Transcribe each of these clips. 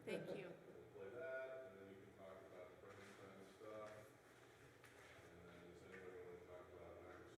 Thank you. We'll play that, and then we can talk about Frankenstein stuff. And then does anybody want to talk about next?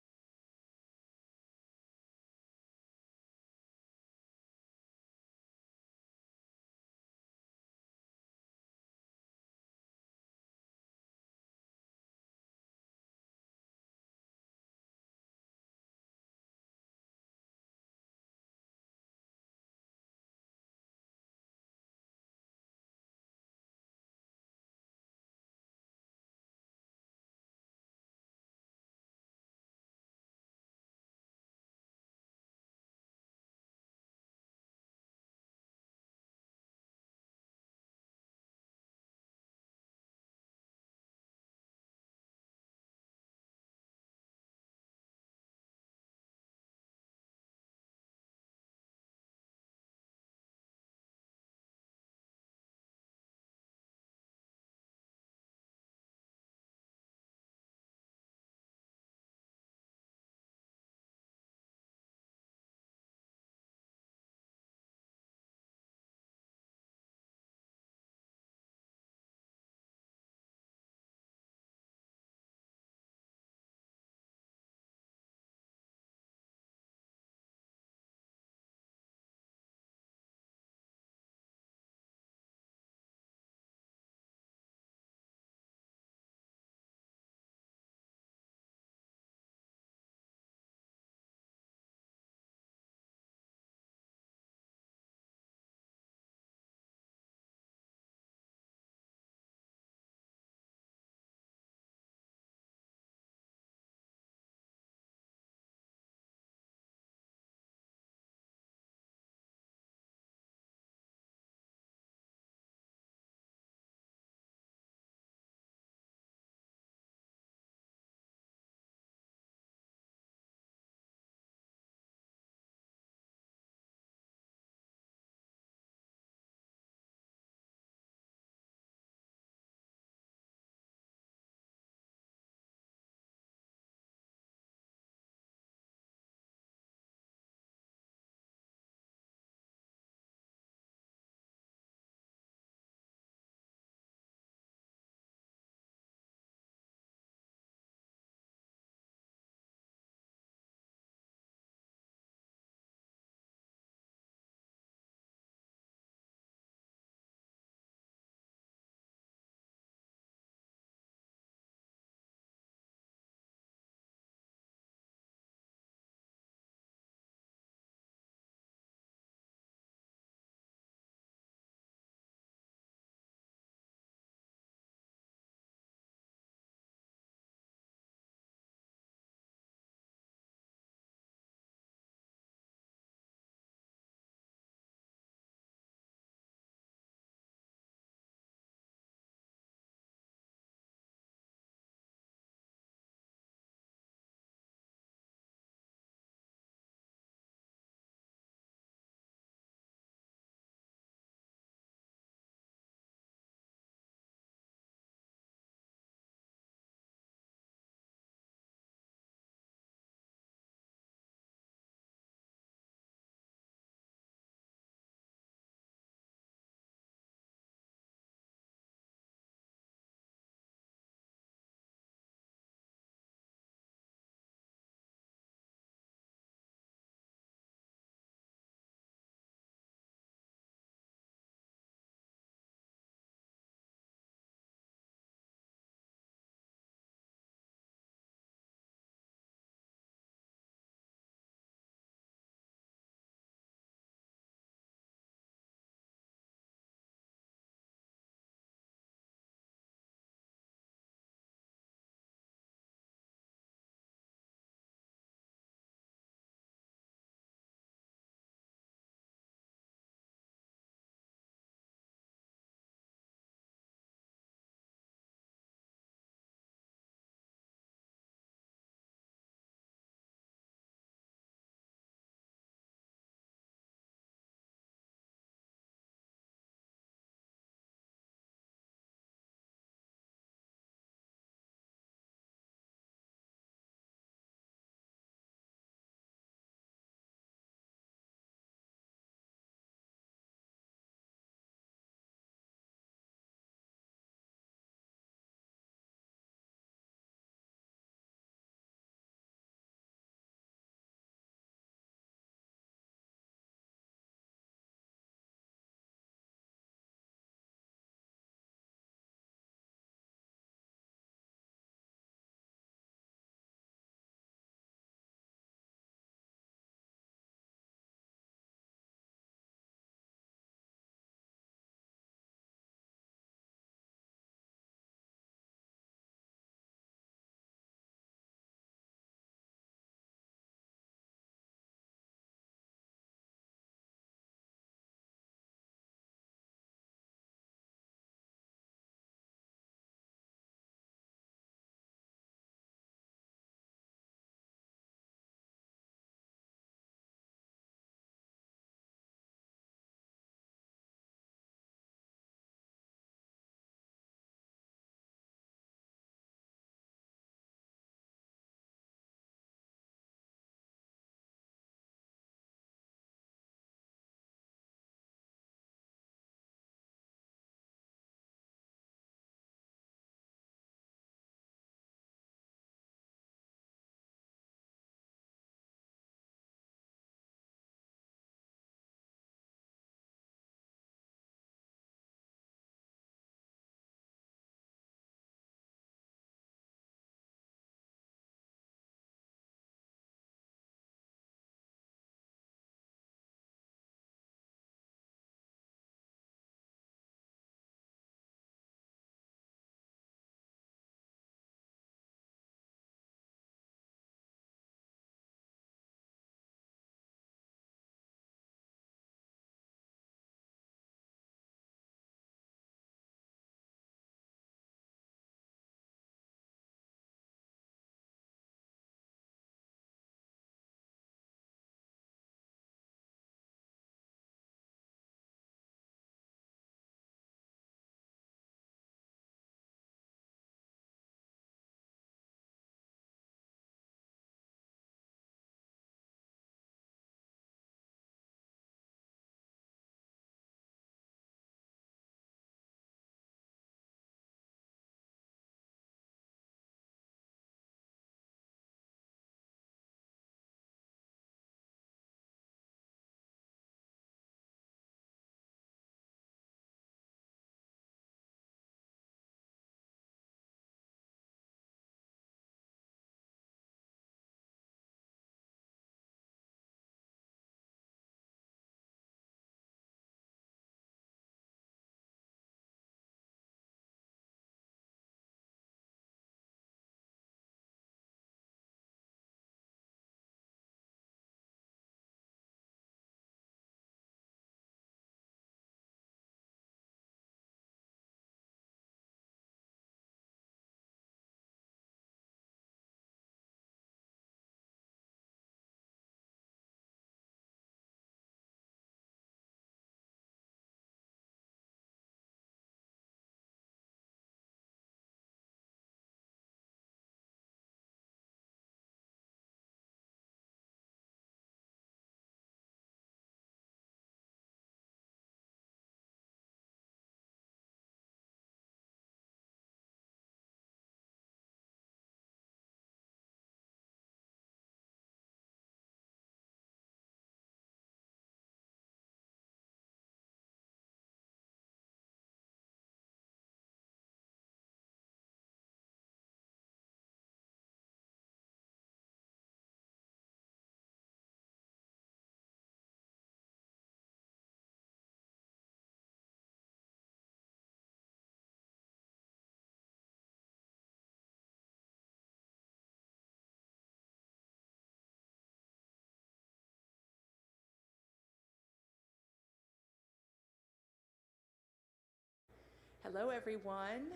Hello, everyone.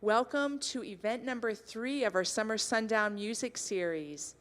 Welcome to event number 3 of our Summer Sundown Music Series.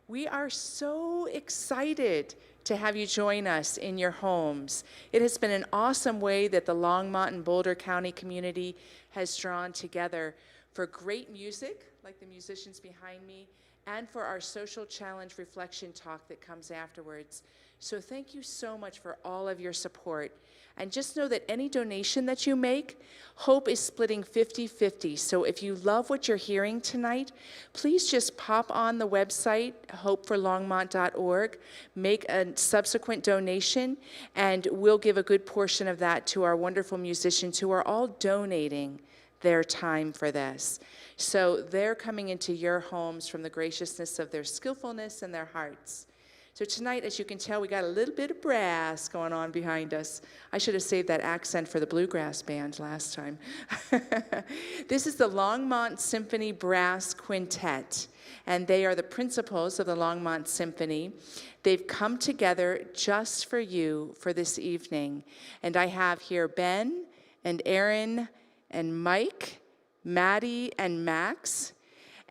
We are so excited to have you join us in your homes. It has been an awesome way that the Longmont and Boulder County community has drawn together for great music, like the musicians behind me, and for our social challenge reflection talk that comes afterwards. So thank you so much for all of your support. And just know that any donation that you make, Hope is splitting 50-50. So if you love what you're hearing tonight, please just pop on the website, HOPEforLongmont.org, make a subsequent donation, and we'll give a good portion of that to our wonderful musicians who are all donating their time for this. So they're coming into your homes from the graciousness of their skillfulness and their hearts. So tonight, as you can tell, we got a little bit of brass going on behind us. I should have saved that accent for the bluegrass band last time. This is the Longmont Symphony Brass Quintet, and they are the principals of the Longmont Symphony. They've come together just for you for this evening. And I have here Ben and Aaron and Mike, Maddie and Max.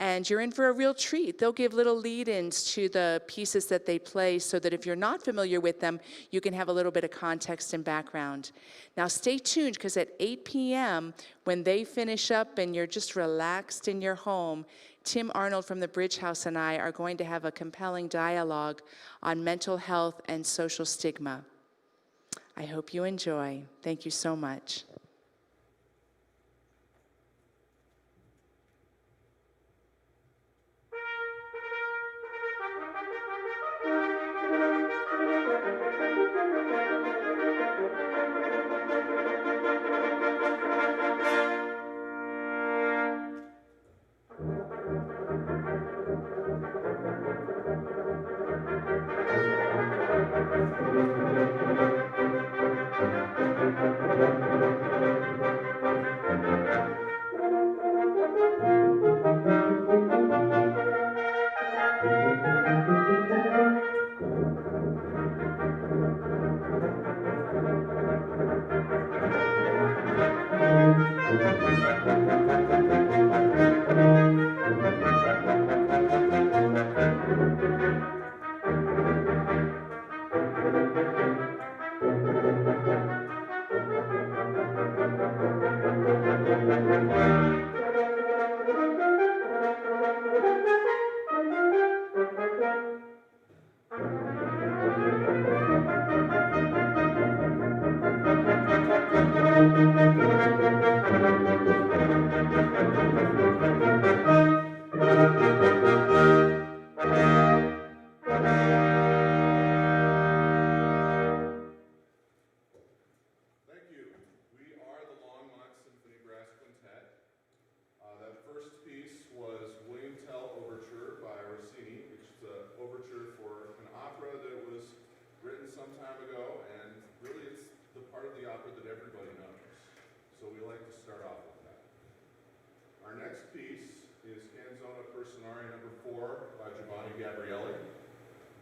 And you're in for a real treat. They'll give little lead-ins to the pieces that they play so that if you're not familiar with them, you can have a little bit of context and background. Now stay tuned, because at 8 p.m., when they finish up and you're just relaxed in your home, Tim Arnold from the Bridge House and I are going to have a compelling dialogue on mental health and social stigma. I hope you enjoy. Thank you so much.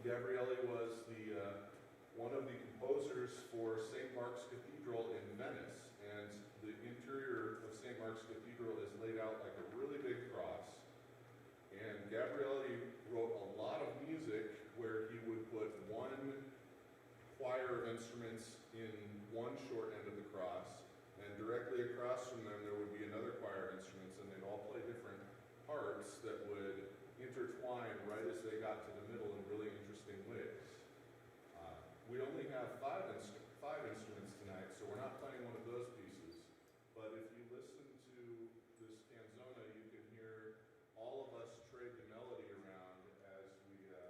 Gabrielli was one of the composers for St. Mark's Cathedral in Venice, and the interior of St. Mark's Cathedral is laid out like a really big cross. And Gabrielli wrote a lot of music where he would put one choir of instruments in one short end of the cross, and directly across from them there would be another choir of instruments, and they'd all play different parts that would intertwine right as they got to the middle in really interesting ways. We only have five instruments tonight, so we're not playing one of those pieces. But if you listen to this canzona, you can hear all of us trade the melody around as we play.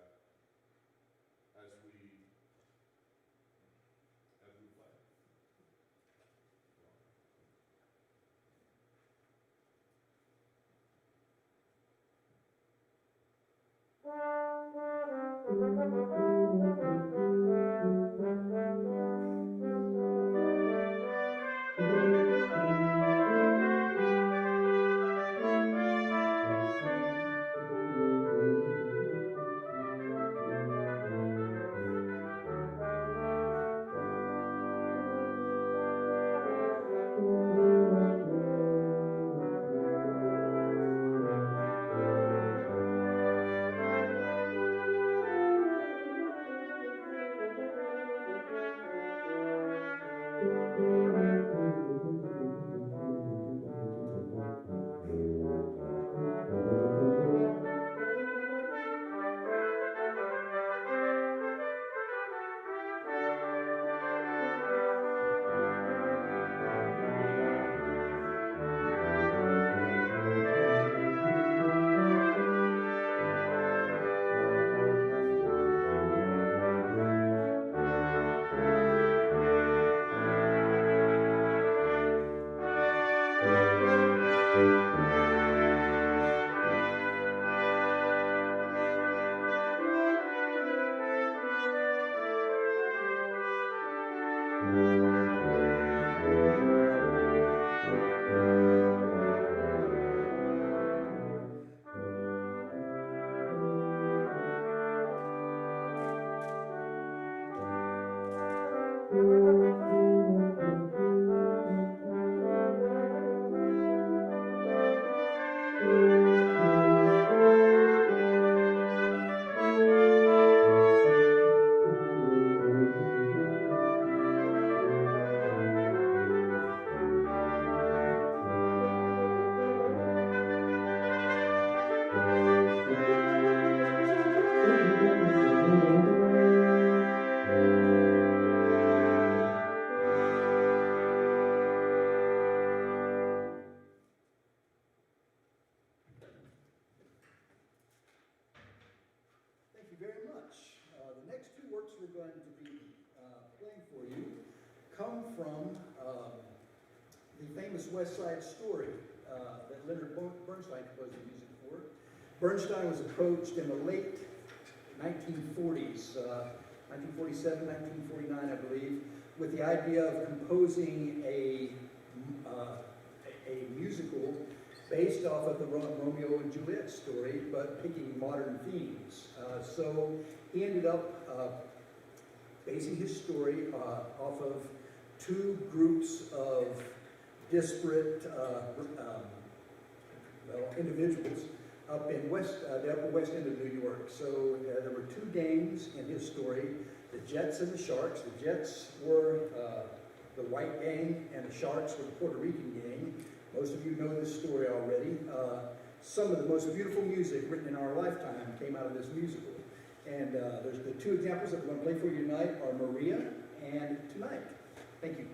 Thank you very much. The next two works we're going to be playing for you come from the famous West Side Story that Leonard Bernstein composed the music for. Bernstein was approached in the late 1940s, 1947, 1949, I believe, with the idea of composing a musical based off of the Romeo and Juliet story, but picking modern themes. So he ended up basing his story off of two groups of disparate individuals up in the upper west end of New York. So there were two gangs in his story, the Jets and the Sharks. The Jets were the white gang, and the Sharks were the Puerto Rican gang. Most of you know this story already. Some of the most beautiful music written in our lifetime came out of this musical. And there's the two examples that we're going to play for you tonight are Maria and Tonight. Thank you.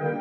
So,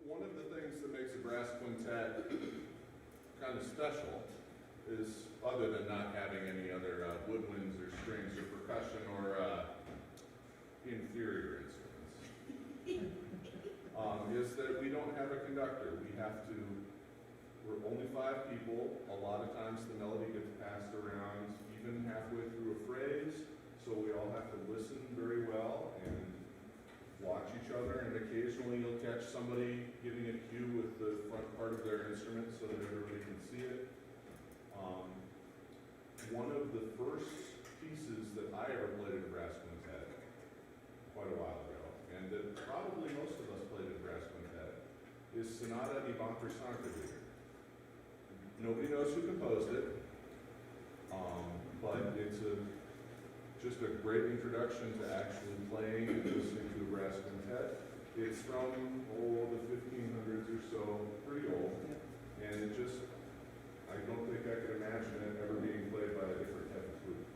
one of the things that makes a brass quintet kind of special is, other than not having any other woodwinds or strings or percussion or inferior instruments, is that we don't have a conductor. We're only 5 people. A lot of times the melody gets passed around even halfway through a phrase, so we all have to listen very well and watch each other, and occasionally you'll catch somebody giving a cue with the front part of their instrument so that everybody can see it. One of the first pieces that I ever played in a brass quintet, quite a while ago, and that probably most of us played in a brass quintet, is Sonata di Bonpersante. Nobody knows who composed it, but it's just a great introduction to actually playing and listening to a brass quintet. It's from, the 1500s or so, pretty old, and it just, I don't think I could imagine it ever being played by a different type of flute.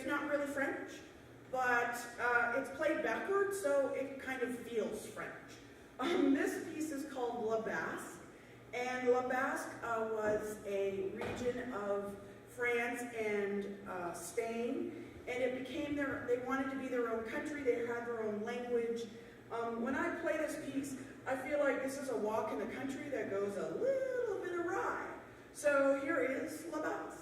it's not really French, but it's played backwards, so it kind of feels French. This piece is called La Basque, and La Basque was a region of France and Spain, and it became they wanted to be their own country, they had their own language. When I play this piece, I feel like this is a walk in the country that goes a little bit awry. So here is La Basque.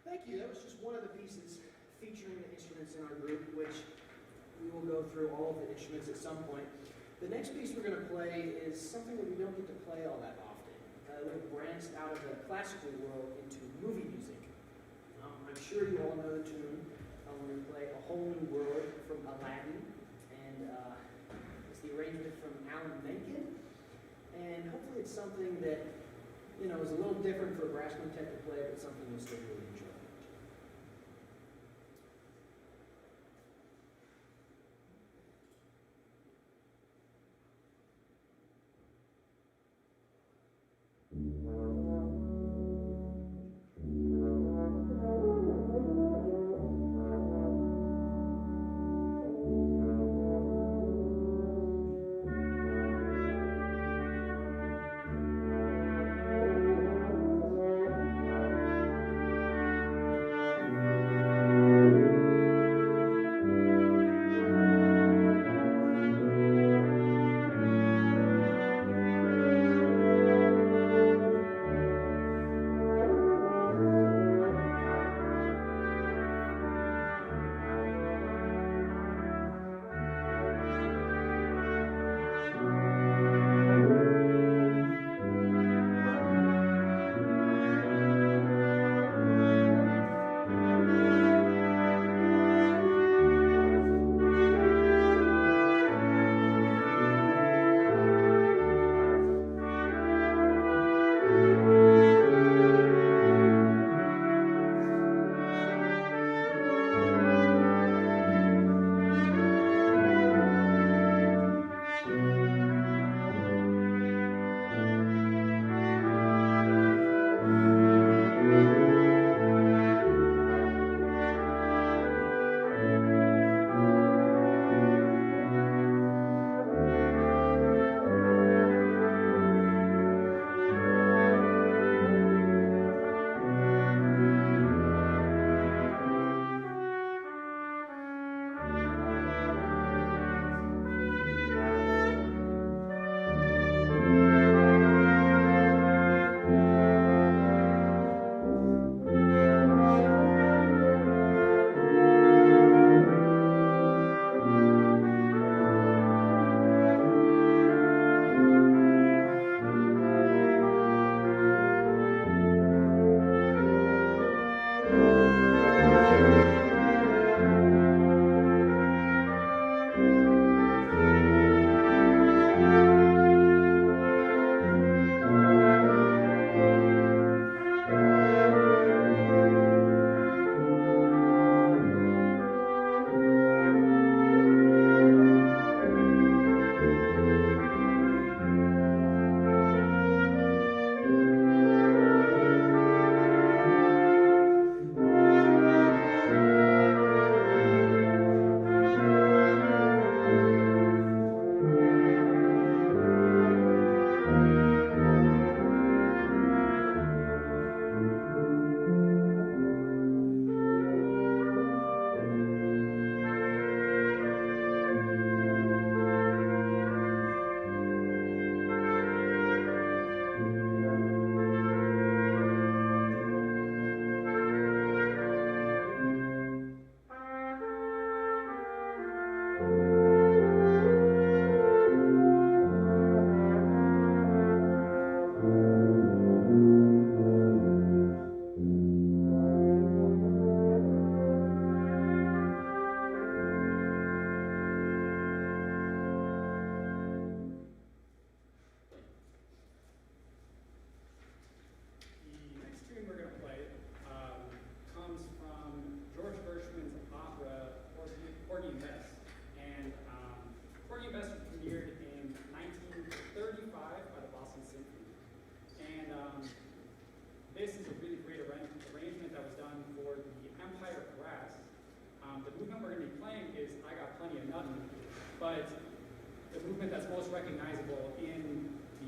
Thank you. That was just one of the pieces featuring the instruments in our group, which we will go through all of the instruments at some point. The next piece we're going to play is something that we don't get to play all that often. We have branched out of the classical world into movie music. I'm sure you all know the tune. We're going to play A Whole New World from Aladdin, and it's the arrangement from Alan Menken. And hopefully it's something that, you know, is a little different for a brass quintet to play, but something you'll still really enjoy.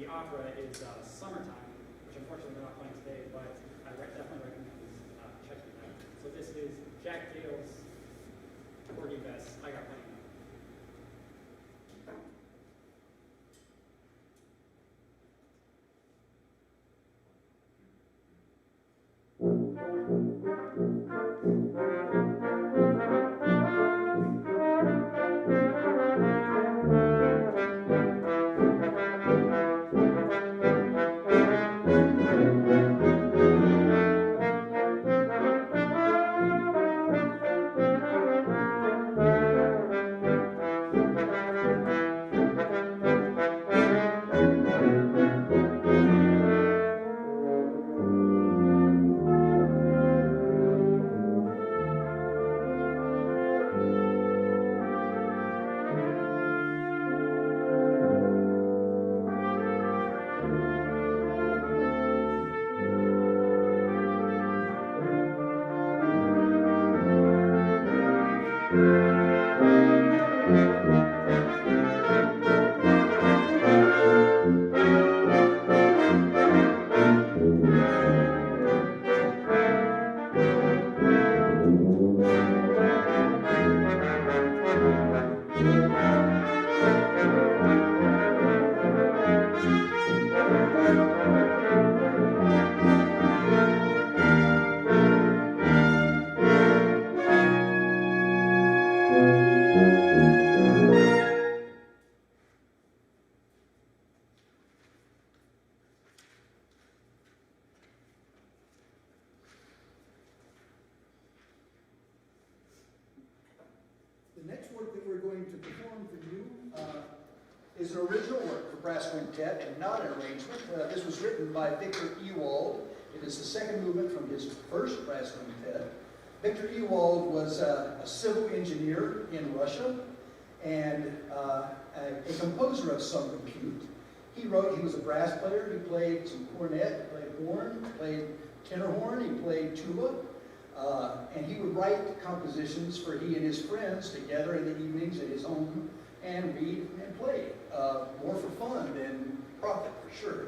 the opera is Summertime, which unfortunately we're not playing today, but I definitely recommend checking it out. So this is Jack Dale's Porgy Bess, I Got Plenty Now. The next work that we're going to perform for you is an original work for brass quintet and not an arrangement. This was written by Victor Ewald. It is the second movement from his first brass quintet. Victor Ewald was a civil engineer in Russia and a composer of some repute. He was a brass player. He played some cornet, he played horn, he played tenor horn, he played tuba. And he would write compositions for he and his friends together in the evenings at his home and read and play. More for fun than profit, for sure.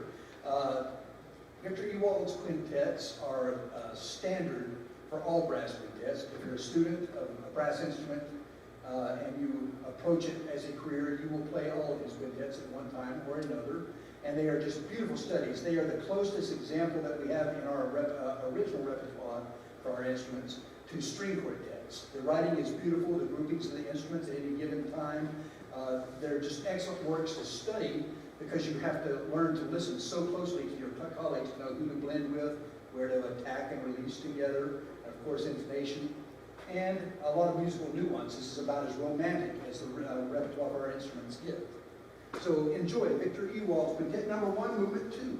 Victor Ewald's quintets are standard for all brass quintets. If you're a student of a brass instrument and you approach it as a career, you will play all of his quintets at one time or another. And they are just beautiful studies. They are the closest example that we have in our original repertoire for our instruments to string quartets. The writing is beautiful, the groupings of the instruments at any given time. They're just excellent works to study because you have to learn to listen so closely to your colleagues to know who to blend with, where to attack and release together, and of course intonation, and a lot of musical nuance. This is about as romantic as the repertoire of our instruments get. So enjoy Victor Ewald's Quintet number 1, movement 2.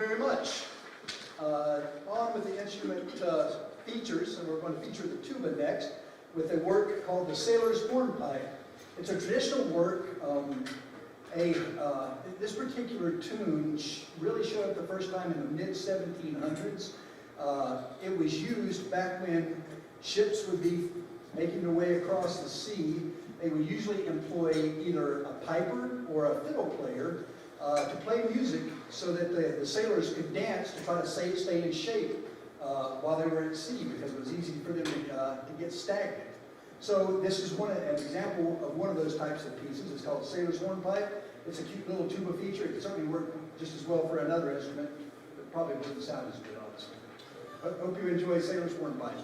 very much. On with the instrument features, and we're going to feature the tuba next with a work called the Sailor's Hornpipe. It's a traditional work. This particular tune really showed up the first time in the mid-1700s. It was used back when ships would be making their way across the sea. They would usually employ either a piper or a fiddle player to play music so that the sailors could dance to try to stay in shape while they were at sea, because it was easy for them to get stagnant. So this is an example of one of those types of pieces. It's called Sailor's Hornpipe. It's a cute little tuba feature. It could certainly work just as well for another instrument, but probably wouldn't sound as good, honestly. Hope you enjoy Sailor's Hornpipe.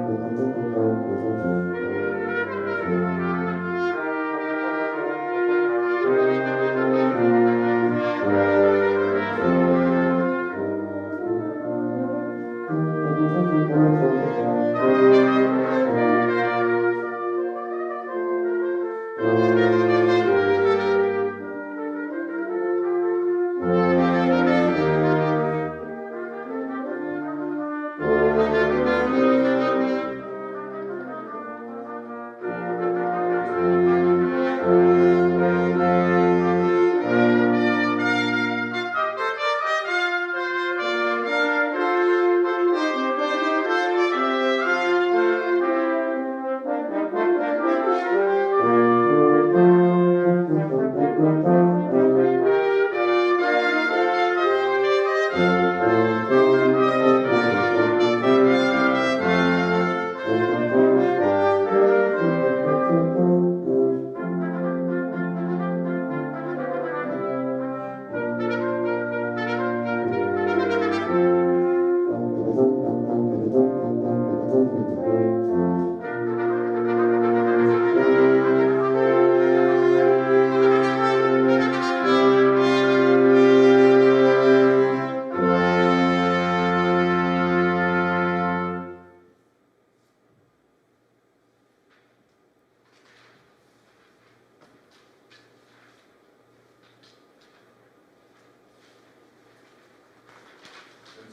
And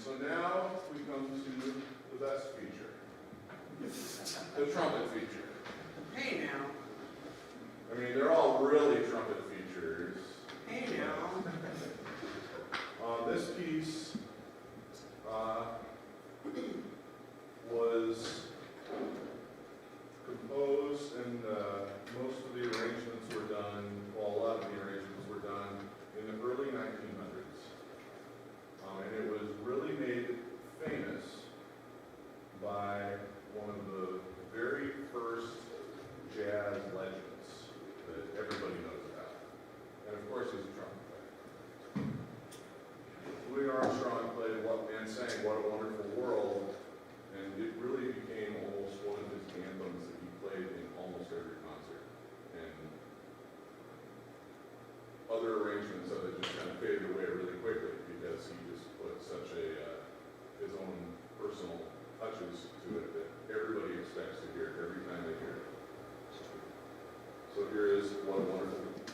so now we come to the best feature, the trumpet feature. Hey now. I mean, they're all really trumpet features. Hey now. This piece was composed, and most of the arrangements were done, well, a lot of the arrangements were done in the early 1900s. And it was really made famous by one of the very first jazz legends that everybody knows about. And of course, he's a trumpet player. Louis Armstrong played and sang What a Wonderful World, and it really became almost one of his anthems that he played in almost every concert. And other arrangements of it just kind of faded away really quickly because he just put such his own personal touches to it that everybody expects to hear it every time they hear it. So here is What a Wonderful World.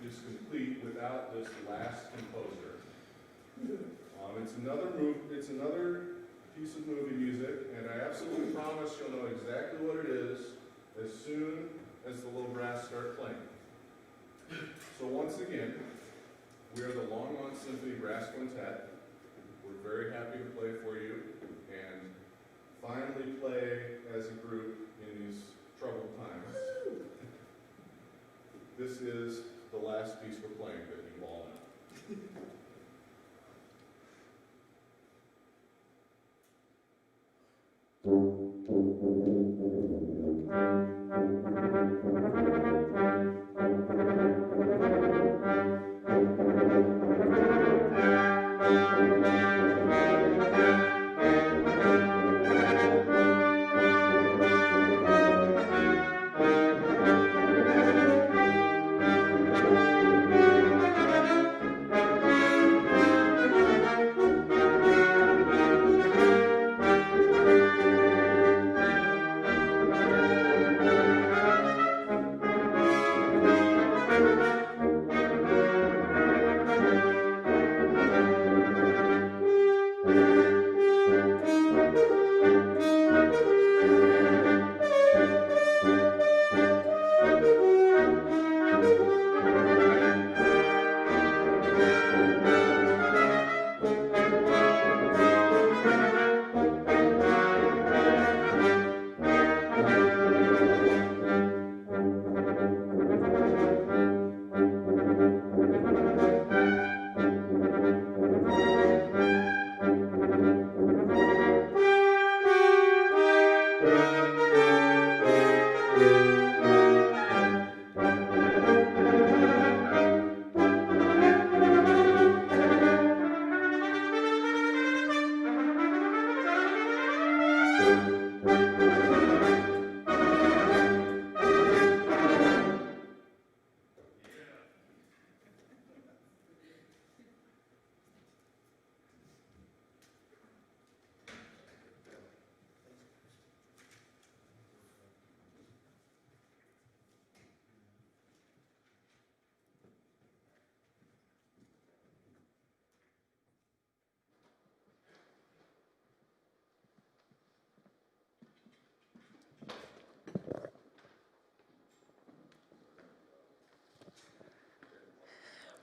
is complete without this last composer. It's another piece of movie music, and I absolutely promise you'll know exactly what it is as soon as the little brass start playing. So once again, we are the Longmont Symphony Brass Quintet. We're very happy to play for you and finally play as a group in these troubled times. This is the last piece we're playing that you all know.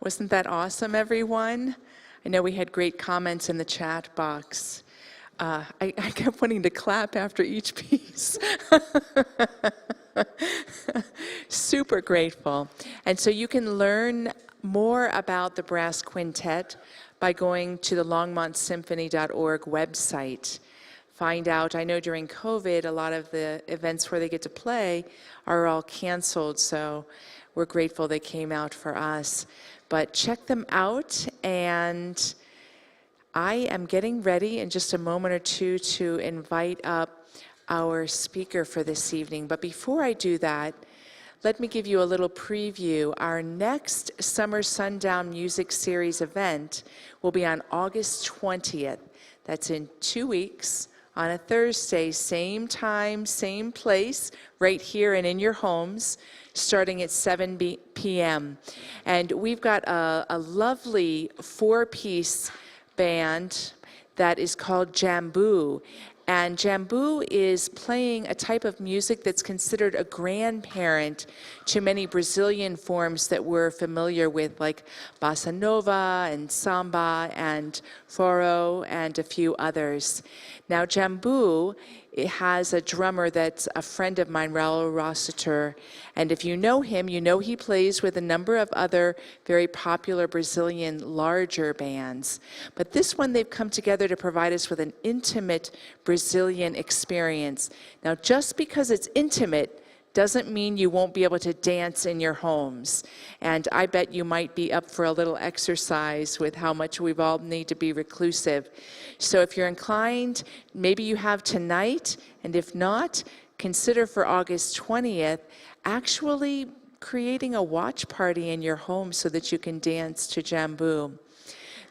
Wasn't that awesome, everyone? I know we had great comments in the chat box. I kept wanting to clap after each piece. Super grateful. And so you can learn more about the Brass Quintet by going to the longmontsymphony.org website. Find out, I know during COVID, a lot of the events where they get to play are all canceled, so we're grateful they came out for us. But check them out, and I am getting ready in just a moment or two to invite up our speaker for this evening. But before I do that, let me give you a little preview. Our next Summer Sundown Music Series event will be on August 20th. That's in 2 weeks, on a Thursday, same time, same place, right here and in your homes, starting at 7 p.m. And we've got a lovely 4-piece band that is called Jambu. And Jambu is playing a type of music that's considered a grandparent to many Brazilian forms that we're familiar with, like bossa nova and samba and forró and a few others. Now, Jambu, it has a drummer that's a friend of mine, Raul Rossiter, and if you know him, you know he plays with a number of other very popular Brazilian larger bands. But this one, they've come together to provide us with an intimate Brazilian experience. Now, just because it's intimate doesn't mean you won't be able to dance in your homes. And I bet you might be up for a little exercise with how much we've all need to be reclusive. So if you're inclined, maybe you have tonight, and if not, consider for August 20th actually creating a watch party in your home so that you can dance to Jambu.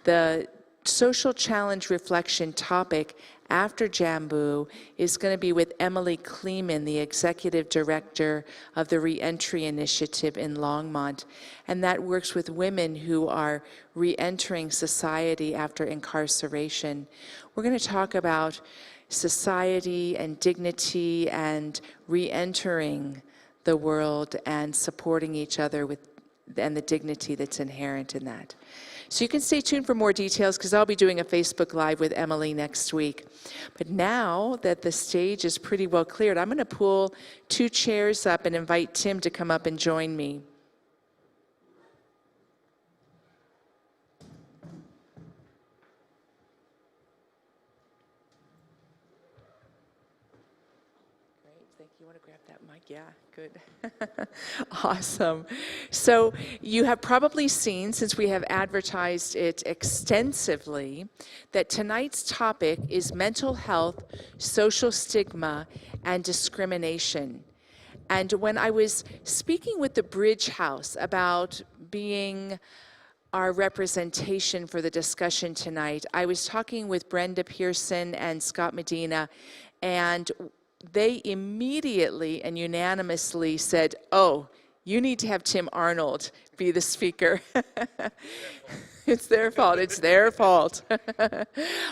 The social challenge reflection topic after Jambu is going to be with Emily Kleeman, the Executive Director of the Reentry Initiative in Longmont. And that works with women who are reentering society after incarceration. We're going to talk about society and dignity and reentering the world and supporting each other and the dignity that's inherent in that. So you can stay tuned for more details because I'll be doing a Facebook Live with Emily next week. But now that the stage is pretty well cleared, I'm going to pull 2 chairs up and invite Tim to come up and join me. You want to grab that mic? Yeah, good. Awesome. So you have probably seen, since we have advertised it extensively, that tonight's topic is mental health, social stigma, and discrimination. And when I was speaking with the Bridge House about being our representation for the discussion tonight, I was talking with Brenda Pearson and Scott Medina, and they immediately and unanimously said, oh, you need to have Tim Arnold be the speaker. It's their fault. It's their fault.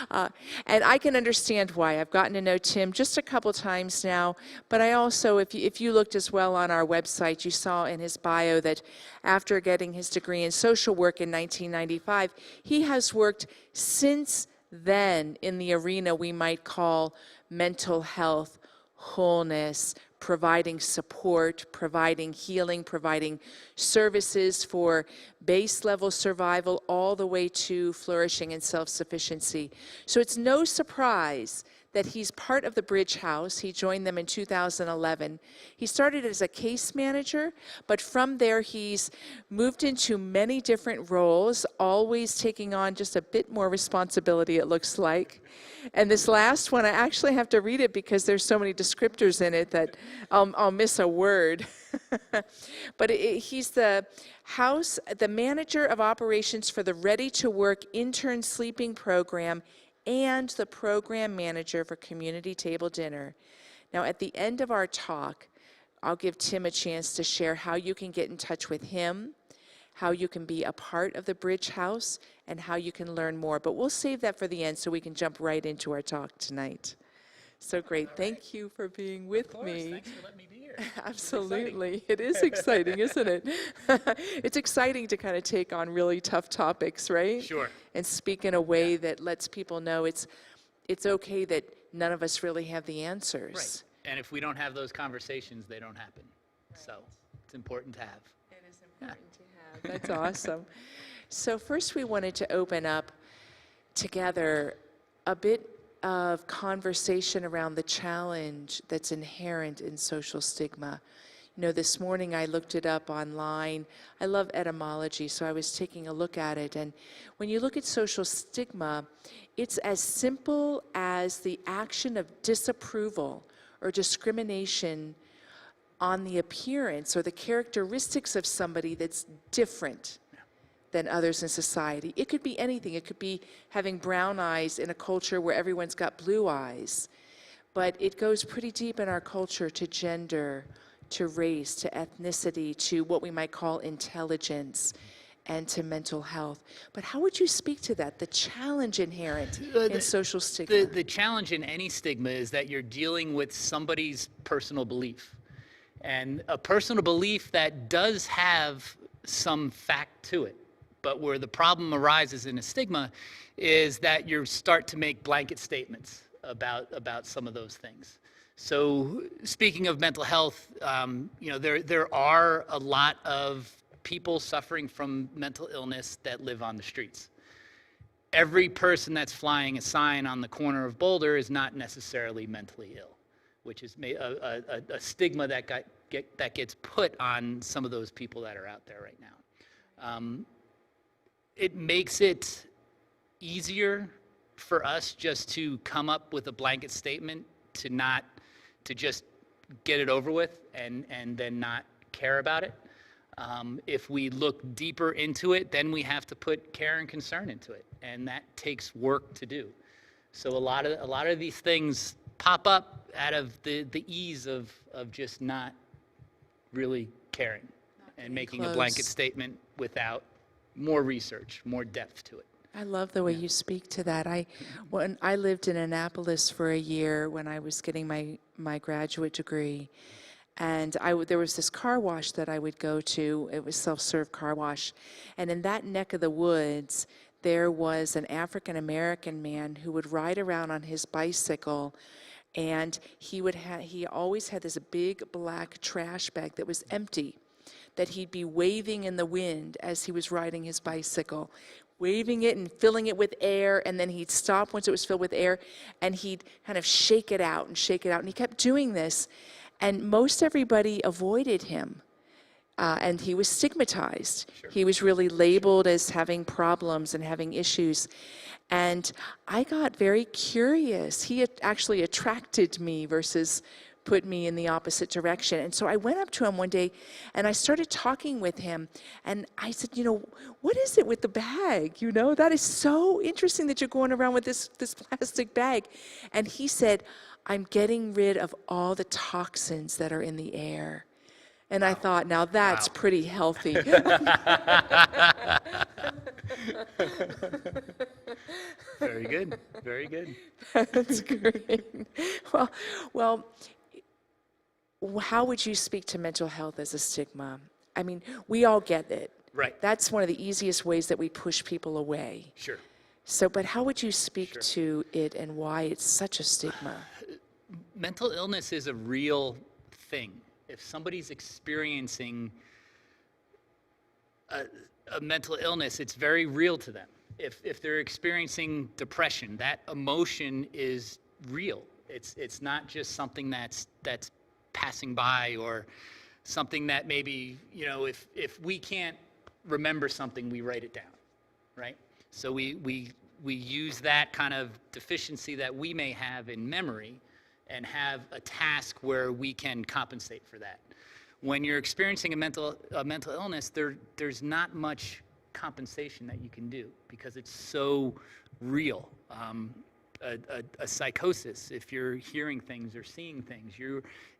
And I can understand why. I've gotten to know Tim just a couple times now, but I also, if you looked as well on our website, you saw in his bio that after getting his degree in social work in 1995, he has worked since then in the arena we might call mental health, wholeness, providing support, providing healing, providing services for base level survival all the way to flourishing and self-sufficiency. So it's no surprise that he's part of the Bridge House. He joined them in 2011. He started as a case manager, but from there he's moved into many different roles, always taking on just a bit more responsibility, it looks like. And this last one, I actually have to read it because there's so many descriptors in it that I'll miss a word. But he's the manager of operations for the Ready to Work intern sleeping program and the program manager for Community Table Dinner. Now, at the end of our talk, I'll give Tim a chance to share how you can get in touch with him, how you can be a part of the Bridge House, and how you can learn more. But we'll save that for the end so we can jump right into our talk tonight. So great. Thank you for being with me. Thanks for letting me be here. Absolutely. It is exciting, isn't it? It's exciting to kind of take on really tough topics, right? Sure. And speak in a way that lets people know it's okay that none of us really have the answers. Right. And if we don't have those conversations, they don't happen. Right. So it's important to have. It is important to have. That's awesome. So first we wanted to open up together a bit of conversation around the challenge that's inherent in social stigma. You know, this morning I looked it up online. I love etymology, so I was taking a look at it. And when you look at social stigma, it's as simple as the action of disapproval or discrimination on the appearance or the characteristics of somebody that's different than others in society. It could be anything. It could be having brown eyes in a culture where everyone's got blue eyes. But it goes pretty deep in our culture to gender, to race, to ethnicity, to what we might call intelligence, and to mental health. But how would you speak to that, the challenge inherent in social stigma? The challenge in any stigma is that you're dealing with somebody's personal belief. And a personal belief that does have some fact to it. But where the problem arises in a stigma is that you start to make blanket statements about some of those things. So speaking of mental health, there are a lot of people suffering from mental illness that live on the streets. Every person that's flying a sign on the corner of Boulder is not necessarily mentally ill, which is a stigma that gets put on some of those people that are out there right now. It makes it easier for us just to come up with a blanket statement to just get it over with and then not care about it. If we look deeper into it, then we have to put care and concern into it, and that takes work to do. So a lot of these things pop up out of the ease of just not really caring and making a blanket statement without more research, more depth to it. I love the way you speak to that. When I lived in Annapolis for a year when I was getting my graduate degree, and there was this car wash that I would go to. It was self-serve car wash, and in that neck of the woods, there was an African American man who would ride around on his bicycle, and he always had this big black trash bag that was empty, that he'd be waving in the wind as he was riding his bicycle, waving it and filling it with air, and then he'd stop once it was filled with air, and he'd kind of shake it out, and he kept doing this, and most everybody avoided him. And he was stigmatized. Sure. He was really labeled as having problems and having issues. And I got very curious. He had actually attracted me versus put me in the opposite direction. And so I went up to him one day and I started talking with him. And I said, what is it with the bag? That is so interesting that you're going around with this plastic bag. And he said, I'm getting rid of all the toxins that are in the air. And I thought, now that's pretty healthy. Very good, very good. That's great. Well, how would you speak to mental health as a stigma? I mean, we all get it. Right. That's one of the easiest ways that we push people away. Sure. So, but how would you speak to it and why it's such a stigma? Mental illness is a real thing. If somebody's experiencing a mental illness, it's very real to them. If they're experiencing depression, that emotion is real. It's not just something that's passing by or something that maybe, if we can't remember something, we write it down, right? So we use that kind of deficiency that we may have in memory and have a task where we can compensate for that. When you're experiencing a mental illness, there's not much compensation that you can do because it's so real. A psychosis, if you're hearing things or seeing things,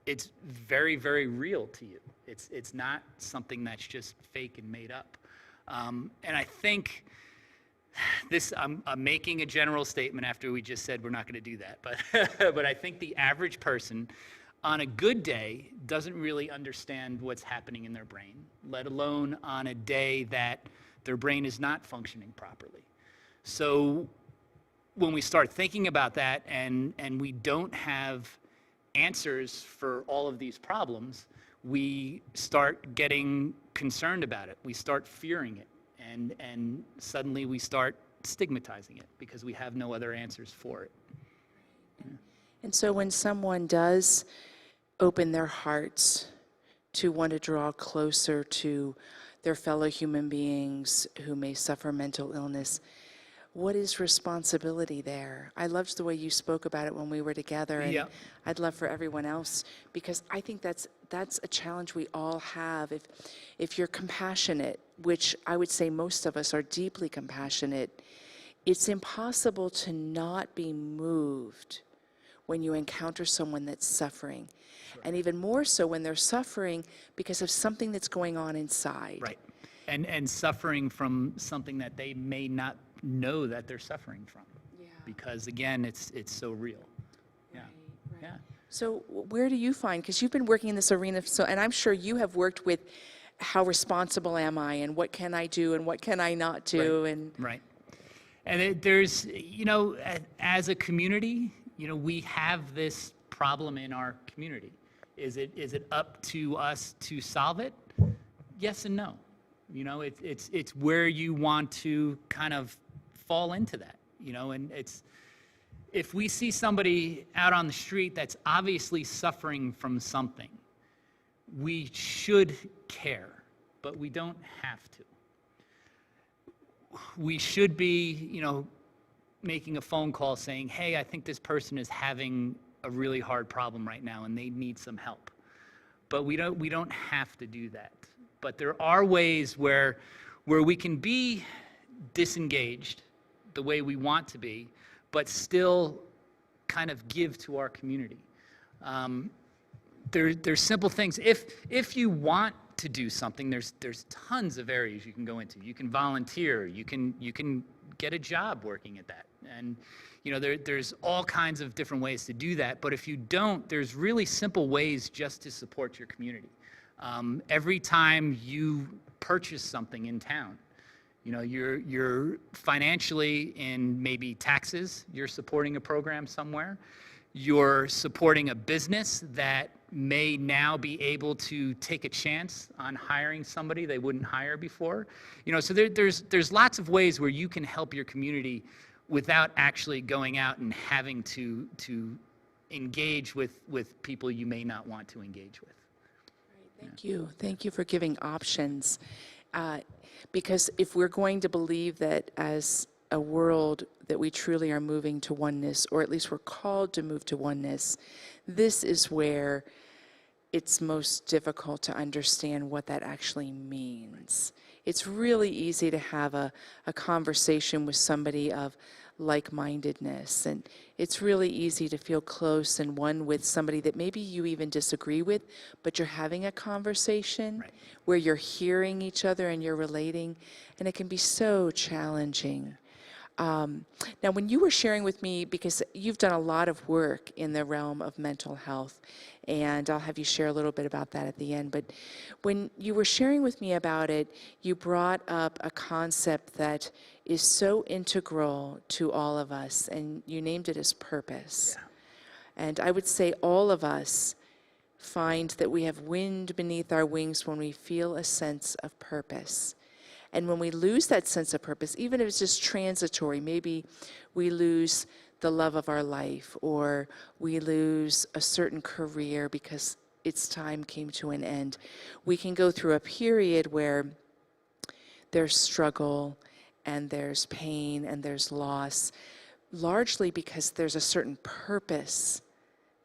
it's very, very real to you. It's not something that's just fake and made up. And I think I'm making a general statement after we just said we're not going to do that, but I think the average person on a good day doesn't really understand what's happening in their brain, let alone on a day that their brain is not functioning properly. So when we start thinking about that and we don't have answers for all of these problems, we start getting concerned about it. We start fearing it. And suddenly we start stigmatizing it because we have no other answers for it. Yeah. And so when someone does open their hearts to want to draw closer to their fellow human beings who may suffer mental illness, what is responsibility there? I loved the way you spoke about it when we were together, and I'd love for everyone else, because I think that's a challenge we all have. If you're compassionate, which I would say most of us are deeply compassionate, it's impossible to not be moved when you encounter someone that's suffering. Sure. And even more so when they're suffering because of something that's going on inside. Right. And suffering from something that they may not know that they're suffering from. Yeah. Because again, it's so real. Yeah. Right. Yeah. So where do you find, because you've been working in this arena, and I'm sure you have worked with how responsible am I and what can I do and what can I not do? Right. And there's, as a community, we have this problem in our community. Is it up to us to solve it? Yes and no. It's where you want to kind of fall into that, and if we see somebody out on the street that's obviously suffering from something, we should care, but we don't have to. We should be, making a phone call saying, hey, I think this person is having a really hard problem right now and they need some help. But we don't have to do that. But there are ways where we can be disengaged the way we want to be, but still kind of give to our community. There's simple things. If you want to do something, there's tons of areas you can go into. You can volunteer. You can get a job working at that. And there's all kinds of different ways to do that. But if you don't, there's really simple ways just to support your community. Every time you purchase something in town, you're financially in maybe taxes, you're supporting a program somewhere, you're supporting a business that may now be able to take a chance on hiring somebody they wouldn't hire before. So there's lots of ways where you can help your community without actually going out and having to engage with people you may not want to engage with. Thank you. Thank you for giving options. Because if we're going to believe that as a world that we truly are moving to oneness, or at least we're called to move to oneness, this is where it's most difficult to understand what that actually means. It's really easy to have a conversation with somebody of like-mindedness, and it's really easy to feel close and one with somebody that maybe you even disagree with, but you're having a conversation where you're hearing each other and you're relating, and it can be so challenging. Now, when you were sharing with me, because you've done a lot of work in the realm of mental health, and I'll have you share a little bit about that at the end, but when you were sharing with me about it, you brought up a concept that is so integral to all of us, and you named it as purpose. Yeah. And I would say all of us find that we have wind beneath our wings when we feel a sense of purpose. And when we lose that sense of purpose, even if it's just transitory, maybe we lose the love of our life, or we lose a certain career because its time came to an end, we can go through a period where there's struggle and there's pain and there's loss, largely because there's a certain purpose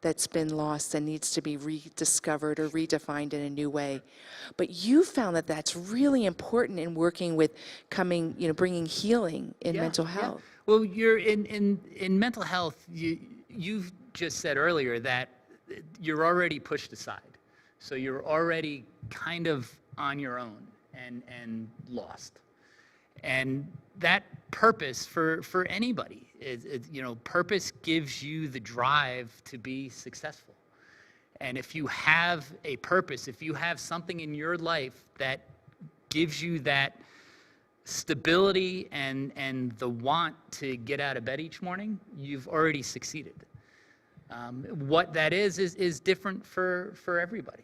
that's been lost and needs to be rediscovered or redefined in a new way. But you found that that's really important in working with bringing healing in mental health. Well, you're in mental health, you've just said earlier that you're already pushed aside. So you're already kind of on your own and lost. And that purpose for anybody purpose gives you the drive to be successful. And if you have a purpose, if you have something in your life that gives you that stability and the want to get out of bed each morning, you've already succeeded. What that is different for everybody.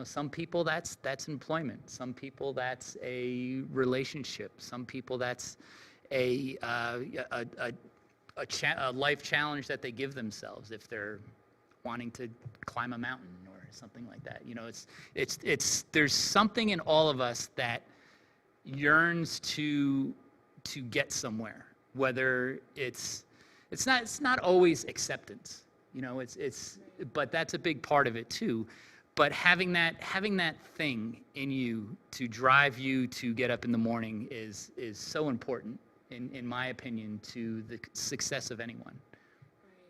Some people that's employment. Some people that's a relationship. Some people that's a life challenge that they give themselves if they're wanting to climb a mountain or something like that. It's there's something in all of us that yearns to get somewhere. Whether it's not always acceptance. But that's a big part of it too. But having that thing in you to drive you to get up in the morning is so important, in my opinion, to the success of anyone.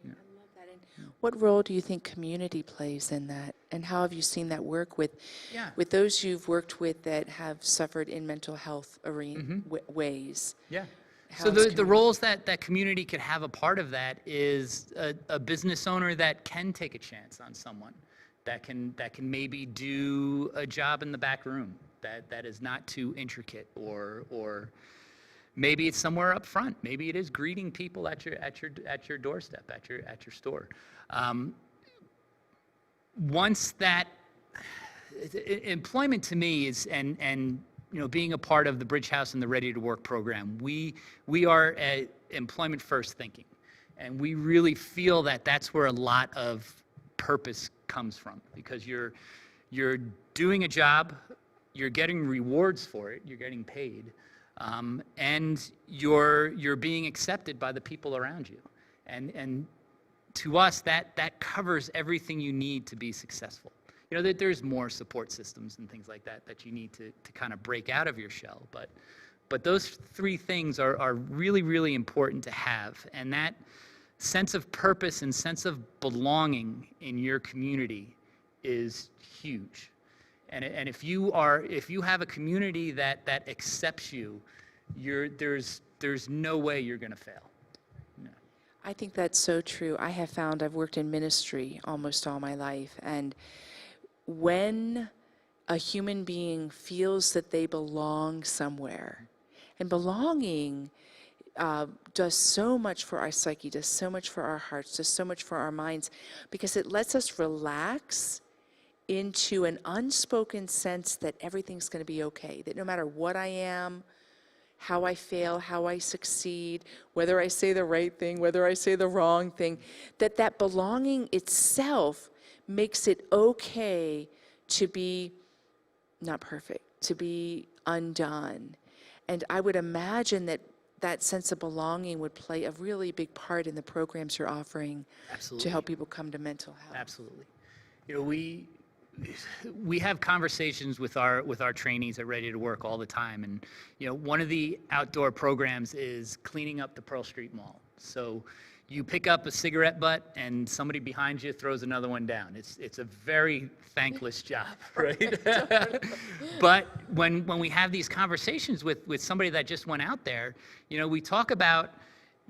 Right. I love that. And what role do you think community plays in that? And how have you seen that work with those you've worked with that have suffered in mental health ways? Yeah. So the roles that community could have a part of that is a business owner that can take a chance on someone, that can maybe do a job in the back room that is not too intricate, or maybe it's somewhere up front. Maybe it is greeting people at your doorstep, at your store. Once that employment to me is and being a part of the Bridge House and the Ready to Work program, we are employment first thinking, and we really feel that that's where a lot of purpose comes from, because you're doing a job, you're getting rewards for it, you're getting paid, and you're being accepted by the people around you, and to us that covers everything you need to be successful. you know, that there's more support systems and things like that that you need to kind of break out of your shell. But those three things are really, really important to have. And that sense of purpose and sense of belonging in your community is huge. And if you have a community that accepts you, there's no way you're going to fail. No. I think that's so true. I have found I've worked in ministry almost all my life, and when a human being feels that they belong somewhere, and belonging does so much for our psyche, does so much for our hearts, does so much for our minds, because it lets us relax into an unspoken sense that everything's going to be okay, that no matter what I am, how I fail, how I succeed, whether I say the right thing, whether I say the wrong thing, that belonging itself makes it okay to be not perfect, to be undone. And I would imagine that sense of belonging would play a really big part in the programs you're offering Absolutely. to help people come to mental health. Absolutely. You know, we have conversations with our trainees at Ready to Work all the time, and you know, one of the outdoor programs is cleaning up the Pearl Street Mall. So you pick up a cigarette butt and somebody behind you throws another one down. It's a very thankless job, right? But when we have these conversations with somebody that just went out there, you know, we talk about,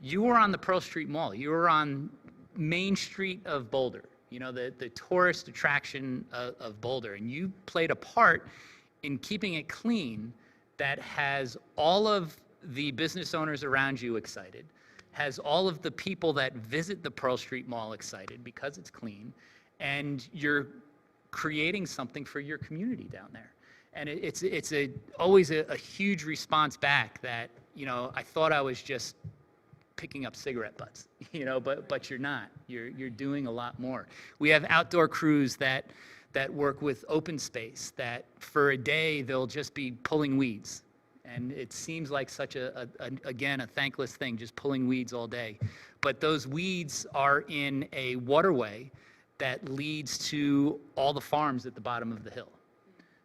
you were on the Pearl Street Mall, you were on Main Street of Boulder, you know, the tourist attraction of Boulder, and you played a part in keeping it clean that has all of the business owners around you excited, has all of the people that visit the Pearl Street Mall excited because it's clean, and you're creating something for your community down there. And it's always a huge response back that, you know, I thought I was just picking up cigarette butts, you know, but you're not. You're doing a lot more. We have outdoor crews that work with open space, that for a day they'll just be pulling weeds. And it seems like such again, a thankless thing, just pulling weeds all day. But those weeds are in a waterway that leads to all the farms at the bottom of the hill.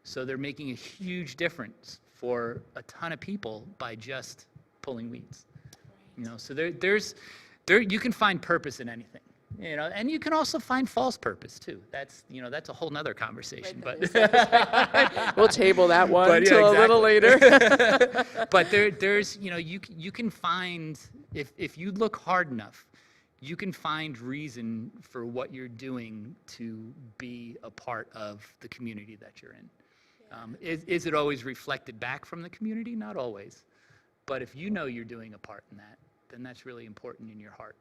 So they're making a huge difference for a ton of people by just pulling weeds. You know, so you can find purpose in anything. You know, and you can also find false purpose too. That's a whole nother conversation. But we'll table that one until a little later. But there's you know, you can find, if you look hard enough, you can find reason for what you're doing to be a part of the community that you're in. Is it always reflected back from the community? Not always. But if you know you're doing a part in that, then that's really important in your heart.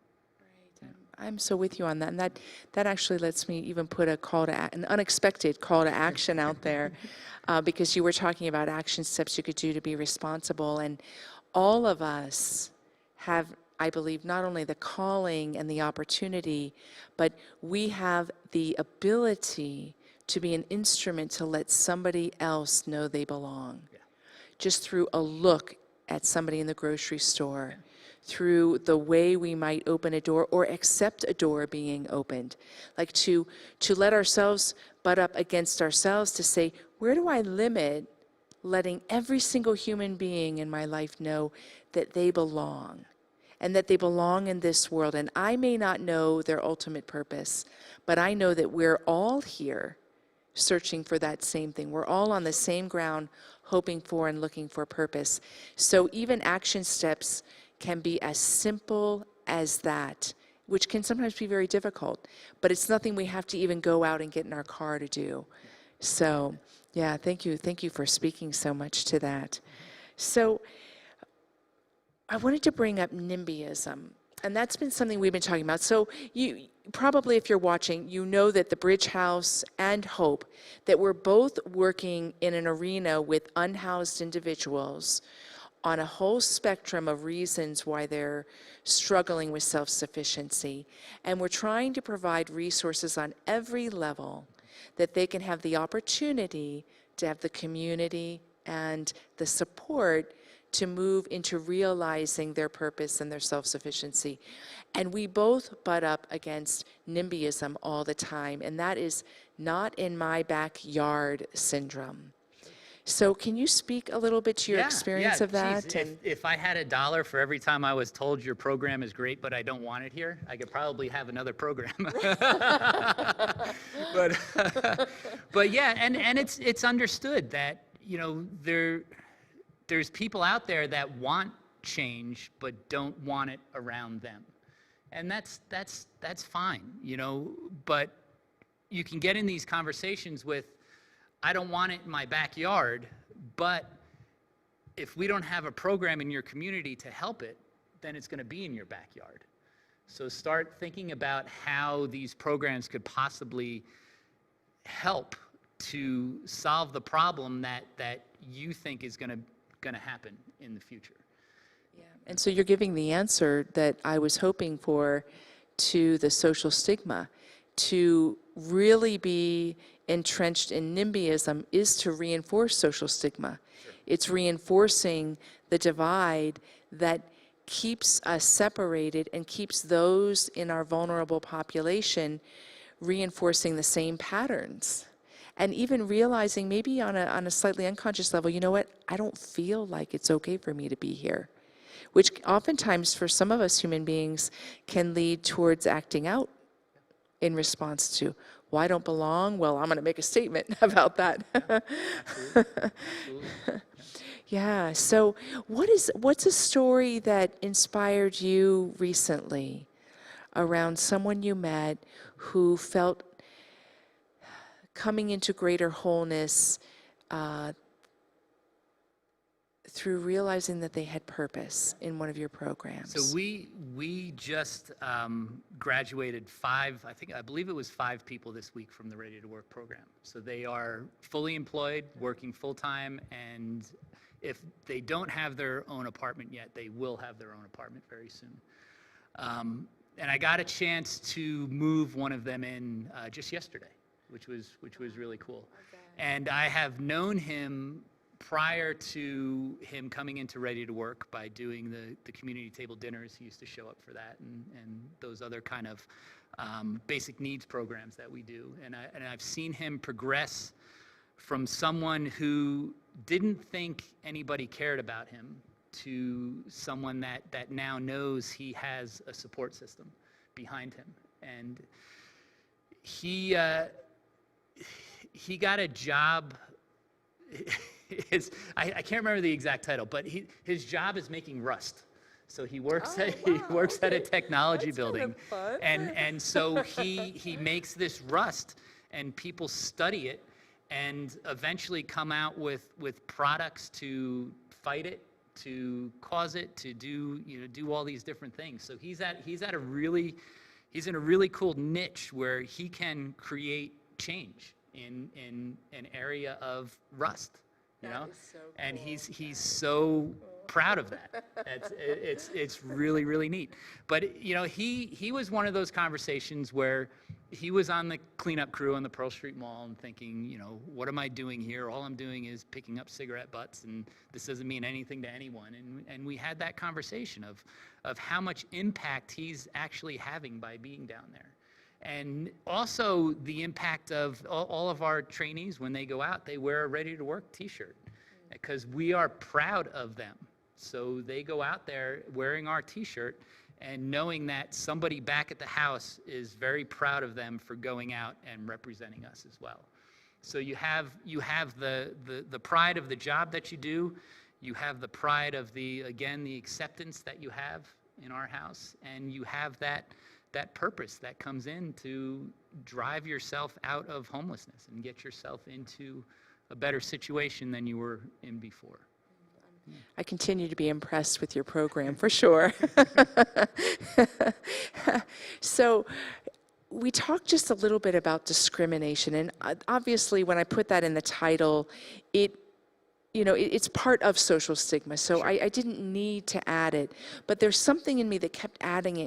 I'm so with you on that, and that actually lets me even put an unexpected call to action out there, because you were talking about action steps you could do to be responsible, and all of us have, I believe, not only the calling and the opportunity, but we have the ability to be an instrument to let somebody else know they belong, just through a look at somebody in the grocery store, through the way we might open a door or accept a door being opened. Like to let ourselves butt up against ourselves to say, where do I limit letting every single human being in my life know that they belong and that they belong in this world? And I may not know their ultimate purpose, but I know that we're all here searching for that same thing. We're all on the same ground, hoping for and looking for purpose. So even action steps can be as simple as that, which can sometimes be very difficult, but it's nothing we have to even go out and get in our car to do. So, yeah, thank you for speaking so much to that. So, I wanted to bring up NIMBYism, and that's been something we've been talking about. So, you probably, if you're watching, you know that the Bridge House and Hope, that we're both working in an arena with unhoused individuals on a whole spectrum of reasons why they're struggling with self-sufficiency. And we're trying to provide resources on every level that they can have the opportunity to have the community and the support to move into realizing their purpose and their self-sufficiency. And we both butt up against NIMBYism all the time, and that is not in my backyard syndrome. So can you speak a little bit to your experience of that? Geez, if I had $1 for every time I was told your program is great, but I don't want it here, I could probably have another program. but but yeah, and it's understood that, you know, there's people out there that want change but don't want it around them, and that's fine, you know. But you can get in these conversations with, I don't want it in my backyard, but if we don't have a program in your community to help it, then it's going to be in your backyard. So start thinking about how these programs could possibly help to solve the problem that you think is going to happen in the future. Yeah. And so you're giving the answer that I was hoping for to the social stigma. To really be entrenched in NIMBYism is to reinforce social stigma. Sure. It's reinforcing the divide that keeps us separated and keeps those in our vulnerable population reinforcing the same patterns. And even realizing maybe on a slightly unconscious level, you know what, I don't feel like it's okay for me to be here. Which oftentimes for some of us human beings can lead towards acting out in response to, well, I don't belong. Well, I'm going to make a statement about that. Absolutely. Yeah. So what's a story that inspired you recently around someone you met who felt coming into greater wholeness through realizing that they had purpose in one of your programs? So we just graduated I believe it was 5 people this week from the Ready to Work program. So they are fully employed, working full time, and if they don't have their own apartment yet, they will have their own apartment very soon. And I got a chance to move one of them in just yesterday, which was really cool. Okay. And I have known him prior to him coming into Ready to Work by doing the community table dinners. He used to show up for that and those other kind of basic needs programs that we do. And I've seen him progress from someone who didn't think anybody cared about him to someone that now knows he has a support system behind him. And he got a job. I can't remember the exact title, but his job is making rust. So he works at a technology building, kind of fun. and so he makes this rust, and people study it, and eventually come out with products to fight it, to cause it, to do all these different things. So he's in a really cool niche where he can create change in an area of rust, you know, so cool. And he's so proud of that. It's really, really neat. But you know, he was one of those conversations where he was on the cleanup crew on the Pearl Street Mall and thinking, you know, what am I doing here? All I'm doing is picking up cigarette butts, and this doesn't mean anything to anyone. And we had that conversation of how much impact he's actually having by being down there. And also the impact of all of our trainees, when they go out, they wear a Ready to Work t-shirt because we are proud of them. So they go out there wearing our t-shirt and knowing that somebody back at the house is very proud of them for going out and representing us as well. So you have the pride of the job that you do, you have the pride of the acceptance that you have in our house, and you have that purpose that comes in to drive yourself out of homelessness and get yourself into a better situation than you were in before. I continue to be impressed with your program, for sure. So we talked just a little bit about discrimination, and obviously when I put that in the title, it's part of social stigma, so sure. I didn't need to add it, but there's something in me that kept adding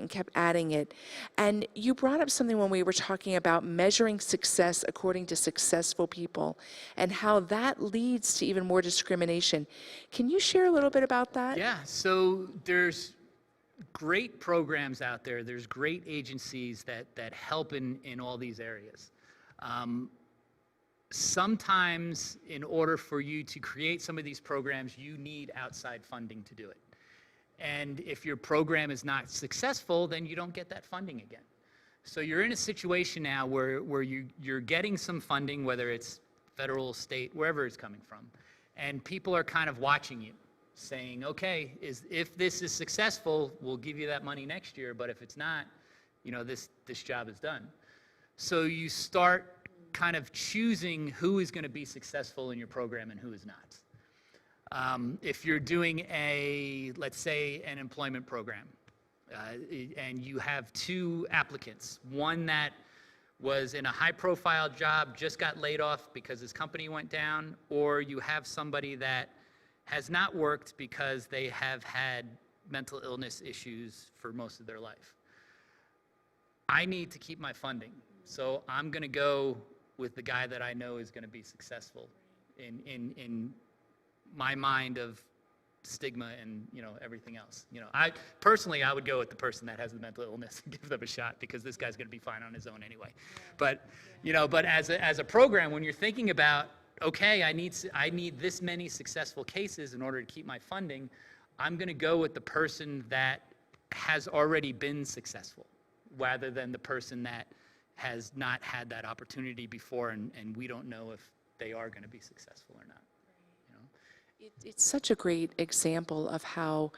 it. And you brought up something when we were talking about measuring success according to successful people and how that leads to even more discrimination. Can you share a little bit about that? Yeah, so there's great programs out there. There's great agencies that help in all these areas. Sometimes in order for you to create some of these programs, you need outside funding to do it. And if your program is not successful, then you don't get that funding again. So you're in a situation now where you're getting some funding, whether it's federal, state, wherever it's coming from, and people are kind of watching you, saying, okay, if this is successful, we'll give you that money next year, but if it's not, this job is done. So you start kind of choosing who is going to be successful in your program and who is not. If you're doing let's say, an employment program, and you have two applicants, one that was in a high-profile job, just got laid off because his company went down, or you have somebody that has not worked because they have had mental illness issues for most of their life. I need to keep my funding, so I'm going to go with the guy that I know is going to be successful in my mind of stigma and everything else. I would go with the person that has the mental illness and give them a shot, because this guy's going to be fine on his own anyway. But as a program, when you're thinking about, okay, I need this many successful cases in order to keep my funding, I'm going to go with the person that has already been successful, rather than the person that has not had that opportunity before, and we don't know if they are going to be successful or not. It's such a great example of how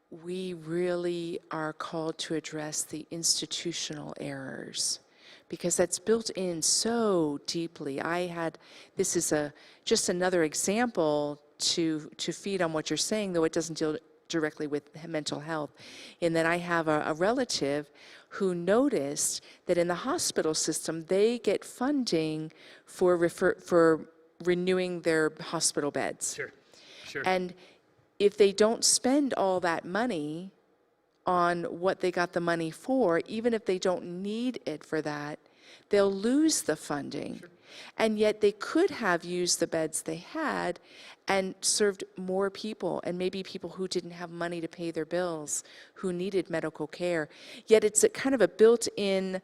we really are called to address the institutional errors, because that's built in so deeply. This is just another example to feed on what you're saying, though it doesn't deal directly with mental health, in that I have a relative who noticed that in the hospital system, they get funding for renewing their hospital beds. Sure. And if they don't spend all that money on what they got the money for, even if they don't need it for that, they'll lose the funding. Sure. And yet they could have used the beds they had and served more people, and maybe people who didn't have money to pay their bills, who needed medical care. Yet it's a kind of a built-in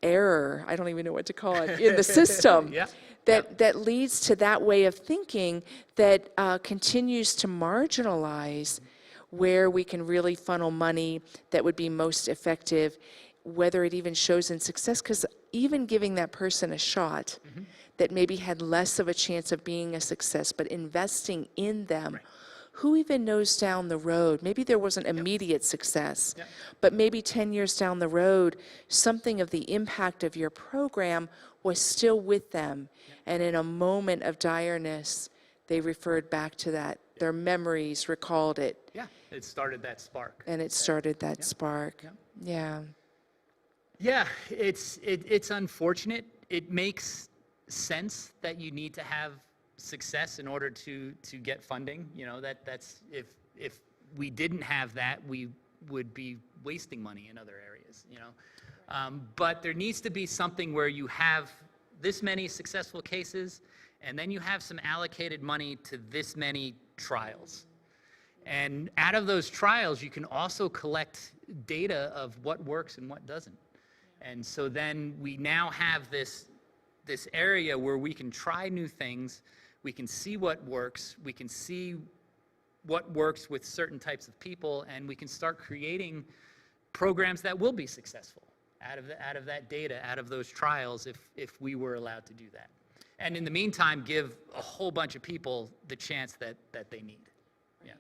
error, I don't even know what to call it, in the system. Yeah. That leads to that way of thinking that continues to marginalize where we can really funnel money that would be most effective, whether it even shows in success. Because even giving that person a shot that maybe had less of a chance of being a success, but investing in them, who even knows down the road, maybe there wasn't immediate success, but maybe 10 years down the road, something of the impact of your program was still with them. And in a moment of direness, they referred back to that. Their memories recalled it. Yeah, it started that spark. And it started that spark. Yeah. Yeah, it's unfortunate. It makes sense that you need to have success in order to get funding. That's if we didn't have that, we would be wasting money in other areas. But there needs to be something where you have this many successful cases, and then you have some allocated money to this many trials. And out of those trials, you can also collect data of what works and what doesn't. And so then we now have this area where we can try new things, we can see what works, we can see what works with certain types of people, and we can start creating programs that will be successful out of that data, out of those trials, if we were allowed to do that. And in the meantime, give a whole bunch of people the chance that they need. Yeah.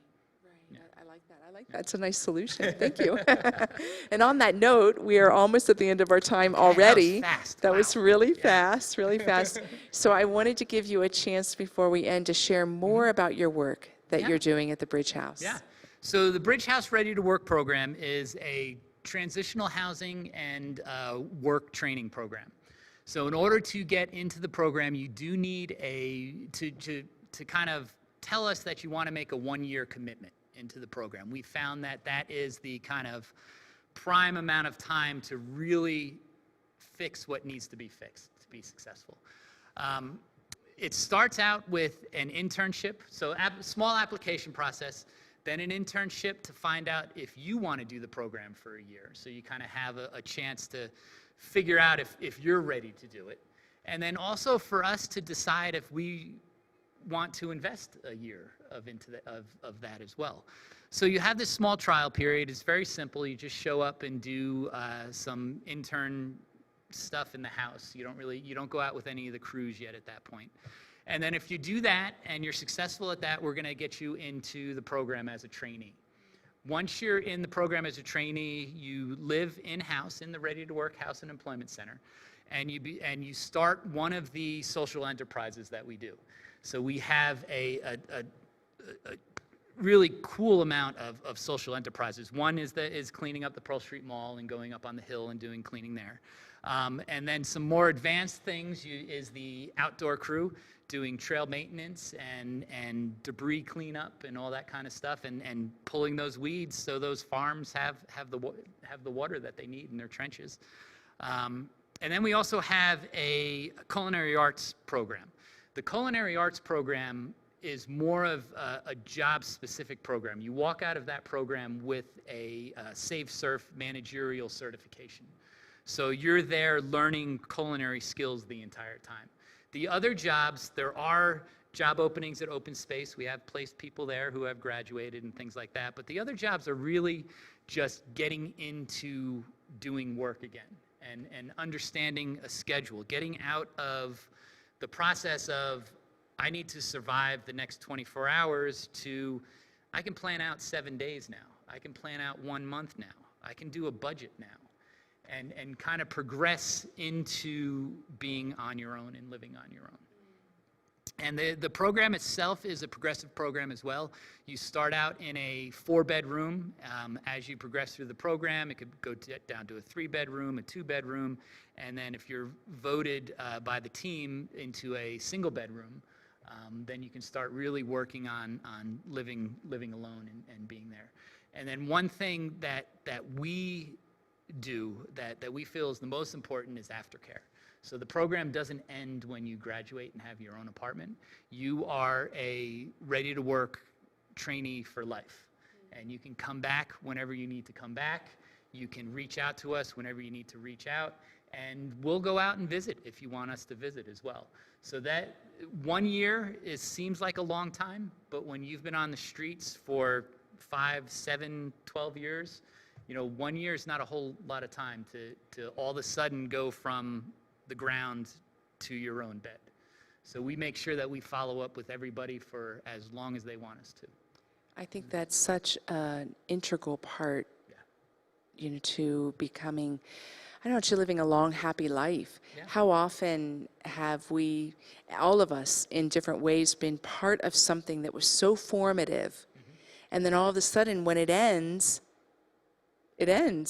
Right. I like that. That's a nice solution. Thank you. And on that note, we are almost at the end of our time already. That was fast. That Wow. was really Yeah. fast, really fast. So I wanted to give you a chance before we end to share more about your work that Yeah. you're doing at the Bridge House. Yeah. So the Bridge House Ready to Work program is a transitional housing and work training program. So in order to get into the program, you do need to kind of tell us that you want to make a 1-year commitment into the program. We found that that is the kind of prime amount of time to really fix what needs to be fixed to be successful. It starts out with an internship, so small application process, then an internship to find out if you want to do the program for a year. So you kind of have a chance to figure out if you're ready to do it. And then also for us to decide if we want to invest a year of that as well. So you have this small trial period. It's very simple. You just show up and do some intern stuff in the house. You don't go out with any of the crews yet at that point. And then if you do that and you're successful at that, we're going to get you into the program as a trainee. Once you're in the program as a trainee, you live in-house in the Ready to Work House and Employment Center, and you start one of the social enterprises that we do. So we have a really cool amount of social enterprises. One is cleaning up the Pearl Street Mall and going up on the hill and doing cleaning there. And then some more advanced things is the outdoor crew doing trail maintenance and debris cleanup and all that kind of stuff, and pulling those weeds so those farms have the water that they need in their trenches. And then we also have a culinary arts program. The culinary arts program is more of a job-specific program. You walk out of that program with a Save Surf managerial certification. So you're there learning culinary skills the entire time. The other jobs, there are job openings at Open Space. We have placed people there who have graduated and things like that. But the other jobs are really just getting into doing work again and understanding a schedule, getting out of the process of I need to survive the next 24 hours to I can plan out 7 days now. I can plan out 1 month now. I can do a budget now. And kind of progress into being on your own and living on your own. And the program itself is a progressive program as well. You start out in a 4-bedroom. As you progress through the program, it could go down to a 3-bedroom, a 2-bedroom, and then if you're voted by the team into a single bedroom, then you can start really working on living alone and being there. And then one thing that we do that we feel is the most important is aftercare. So the program doesn't end when you graduate and have your own apartment. You are a ready-to-work trainee for life, and you can come back whenever you need to come back. You can reach out to us whenever you need to reach out, and we'll go out and visit if you want us to visit as well. So that 1 year seems like a long time, but when you've been on the streets for 5, 7, 12 years, 1 year is not a whole lot of time to all of a sudden go from the ground to your own bed. So we make sure that we follow up with everybody for as long as they want us to. I think that's such an integral part, to becoming, to living a long, happy life. Yeah. How often have we, all of us in different ways, been part of something that was so formative, and then all of a sudden when it ends, and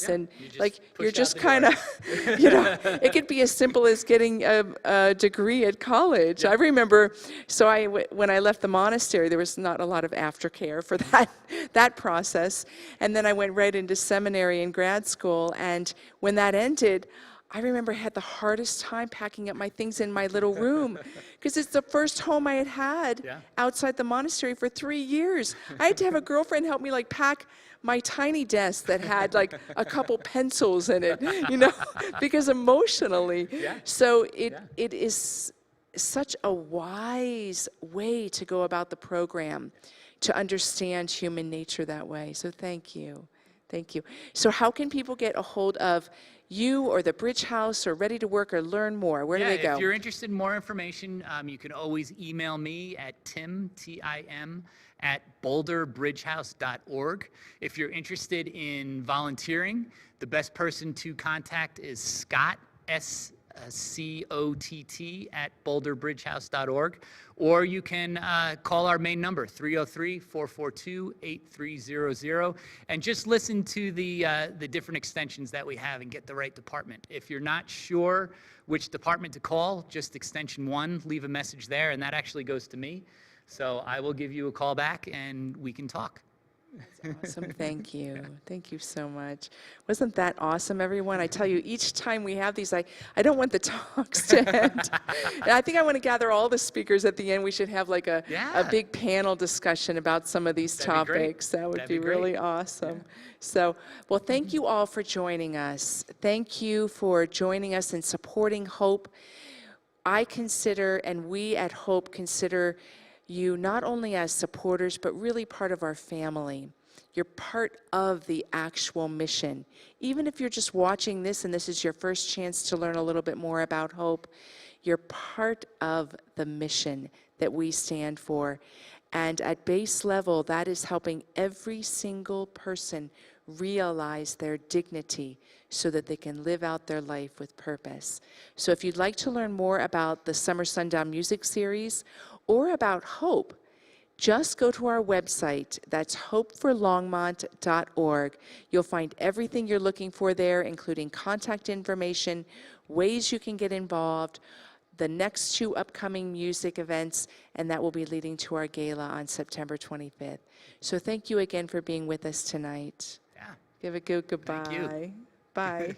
you're just kind of, it could be as simple as getting a degree at college. I remember, when I left the monastery, there was not a lot of aftercare for that process, and then I went right into seminary and grad school, and when that ended, I remember I had the hardest time packing up my things in my little room because it's the first home I had outside the monastery for 3 years. I had to have a girlfriend help me pack my tiny desk that had a couple pencils in it, because emotionally. So it is such a wise way to go about the program, to understand human nature that way. So thank you. Thank you. So how can people get a hold of you or the Bridge House or Ready to Work or learn more? Where do they go? If you're interested in more information, you can always email me at tim, at boulderbridgehouse.org. If you're interested in volunteering, the best person to contact is Scott, SCOTT, at boulderbridgehouse.org. Or you can call our main number, 303-442-8300, and just listen to the different extensions that we have and get the right department. If you're not sure which department to call, just extension 1, leave a message there, and that actually goes to me. So I will give you a call back, and we can talk. Awesome, thank you. Thank you so much. Wasn't that awesome, everyone? I tell you, each time we have these, I don't want the talks to end. And I think I want to gather all the speakers at the end. We should have like a Yeah. big panel discussion about some of these That'd be great. topics. That would That'd be be great. really awesome. So, well, thank you all for joining us. Thank you for joining us and supporting Hope. I consider, and we at Hope consider you not only as supporters, but really part of our family. You're part of the actual mission. Even if you're just watching this and this is your first chance to learn a little bit more about Hope, you're part of the mission that we stand for. And at base level, that is helping every single person realize their dignity so that they can live out their life with purpose. So if you'd like to learn more about the Summer Sundown Music Series or about Hope, just go to our website. That's HOPEforLongmont.org. You'll find everything you're looking for there, including contact information, ways you can get involved, the next 2 upcoming music events, and that will be leading to our gala on September 25th. So thank you again for being with us tonight. Yeah. Give a good goodbye. Thank you. Bye.